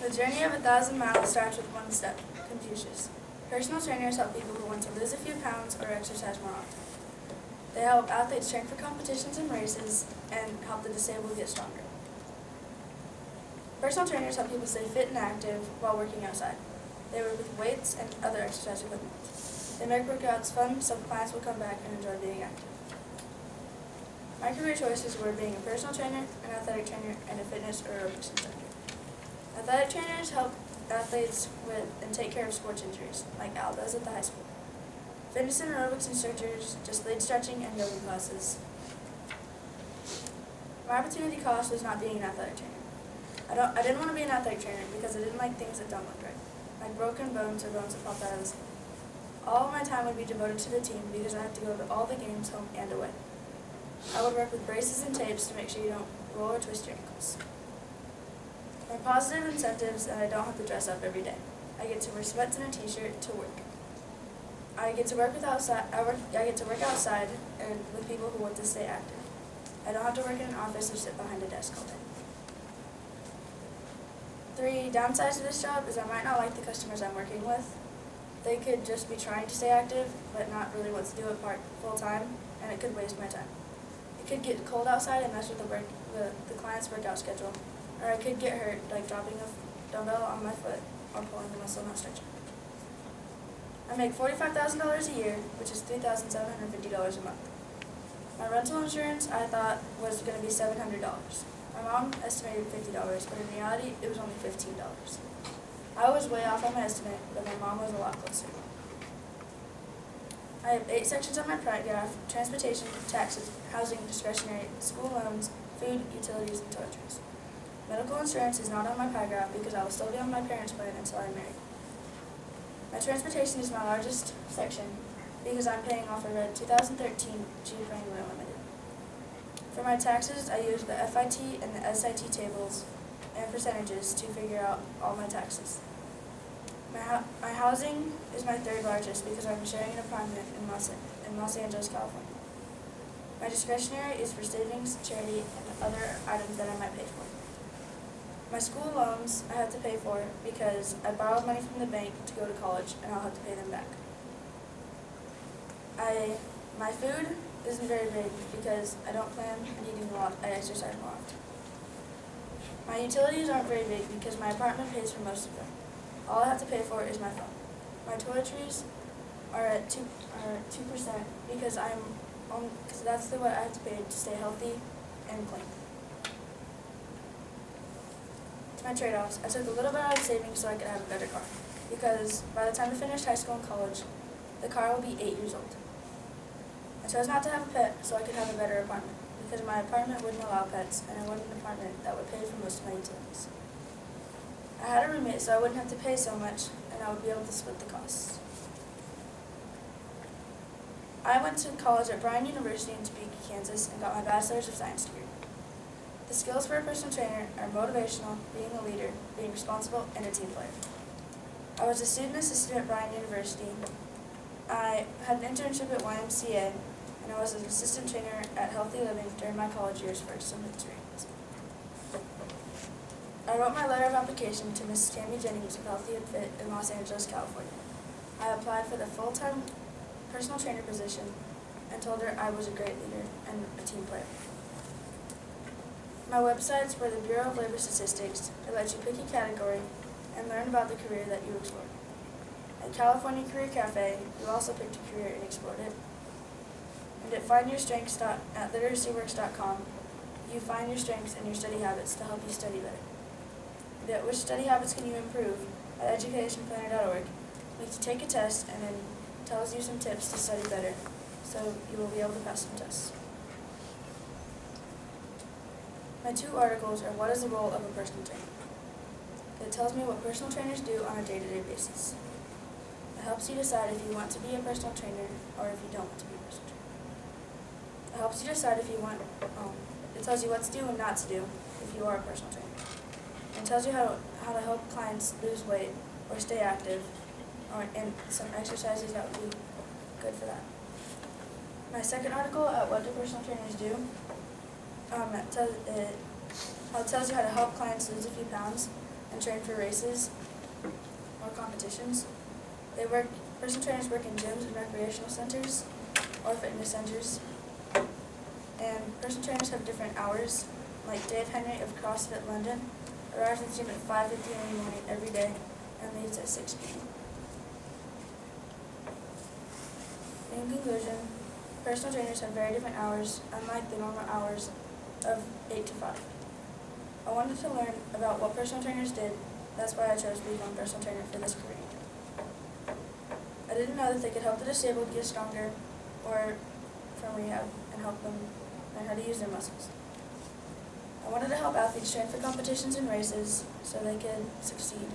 The journey of 1,000 miles starts with one step, Confucius. Personal trainers help people who want to lose a few pounds or exercise more often. They help athletes train for competitions and races and help the disabled get stronger. Personal trainers help people stay fit and active while working outside. They work with weights and other exercise equipment. They make workouts fun so clients will come back and enjoy being active. My career choices were being a personal trainer, an athletic trainer, and a fitness or aerobics instructor. Athletic trainers help athletes with and take care of sports injuries, like Al does at the high school. Fitness and aerobics instructors just lead stretching and yoga classes. My opportunity cost was not being an athletic trainer. I didn't want to be an athletic trainer because I didn't like things that don't look right, like broken bones or bones that popped out of the skin. All of my time would be devoted to the team because I had to go to all the games, home and away. I would work with braces and tapes to make sure you don't roll or twist your ankles. My positive incentives that I don't have to dress up every day. I get to wear sweats and a t-shirt to work. I get to work outside and with people who want to stay active. I don't have to work in an office or sit behind a desk all day. 3 downsides to this job is I might not like the customers I'm working with. They could just be trying to stay active, but not really want to do it full time, and it could waste my time. It could get cold outside and mess with the client's workout schedule, or I could get hurt, like dropping a dumbbell on my foot or pulling the muscle not stretching. I make $45,000 a year, which is $3,750 a month. My rental insurance I thought was going to be $700. My mom estimated $50, but in reality it was only $15. I was way off on my estimate, but my mom was a lot closer. I have 8 sections on my graph: transportation, taxes, housing, discretionary, school loans, food, utilities, and toiletries. Medical insurance is not on my pie graph because I will still be on my parents' plan until I'm married. My transportation is my largest section because I'm paying off a red 2013 Jeep Wrangler Limited. For my taxes, I use the FIT and the SIT tables and percentages to figure out all my taxes. My housing is my 3rd largest because I'm sharing an apartment in Los Angeles, California. My discretionary is for savings, charity, and other items that I might pay for. My school loans I have to pay for because I borrowed money from the bank to go to college and I'll have to pay them back. My food isn't very big because I don't plan on eating a lot. I exercise more often. My utilities aren't very big because my apartment pays for most of them. All I have to pay for is my phone. My toiletries are at 2% because that's what I have to pay to stay healthy and clean. To my trade-offs, I took a little bit out of savings so I could have a better car because by the time I finish high school and college, the car will be 8 years old. I chose not to have a pet so I could have a better apartment because my apartment wouldn't allow pets and I wanted an apartment that would pay for most of my utilities. I had a roommate so I wouldn't have to pay so much and I would be able to split the costs. I went to college at Bryan University in Topeka, Kansas and got my Bachelor's of Science degree. The skills for a personal trainer are motivational, being a leader, being responsible, and a team player. I was a student assistant at Bryan University. I had an internship at YMCA, and I was an assistant trainer at Healthy Living during my college years for some experience. I wrote my letter of application to Mrs. Tammy Jennings of Healthy and Fit in Los Angeles, California. I applied for the full-time personal trainer position and told her I was a great leader and a team player. My websites were the Bureau of Labor Statistics. It lets you pick a category and learn about the career that you explored. At California Career Cafe, you also picked a career and explored it. And at literacyworks.com, you find your strengths and your study habits to help you study better. And at which study habits can you improve at educationplanner.org, makes you take a test and then tells you some tips to study better, so you will be able to pass some tests. My 2 articles are What is the Role of a Personal Trainer? It tells me what personal trainers do on a day-to-day basis. It helps you decide if you want to be a personal trainer or if you don't want to be a personal trainer. It helps you decide if you want, it tells you what to do and not to do if you are a personal trainer. And it tells you how to help clients lose weight or stay active, and some exercises that would be good for that. My second article at What do personal trainers do? It tells you how to help clients lose a few pounds and train for races or competitions. Personal trainers work in gyms and recreational centers or fitness centers. And personal trainers have different hours, like Dave Henry of CrossFit London arrives at the gym at 5:50 in the morning every day and leaves at 6 p.m. In conclusion, personal trainers have very different hours, unlike the normal hours of 8 to 5. I wanted to learn about what personal trainers did. That's why I chose to become a personal trainer for this career. I didn't know that they could help the disabled get stronger or from rehab and help them learn how to use their muscles. I wanted to help athletes train for competitions and races so they could succeed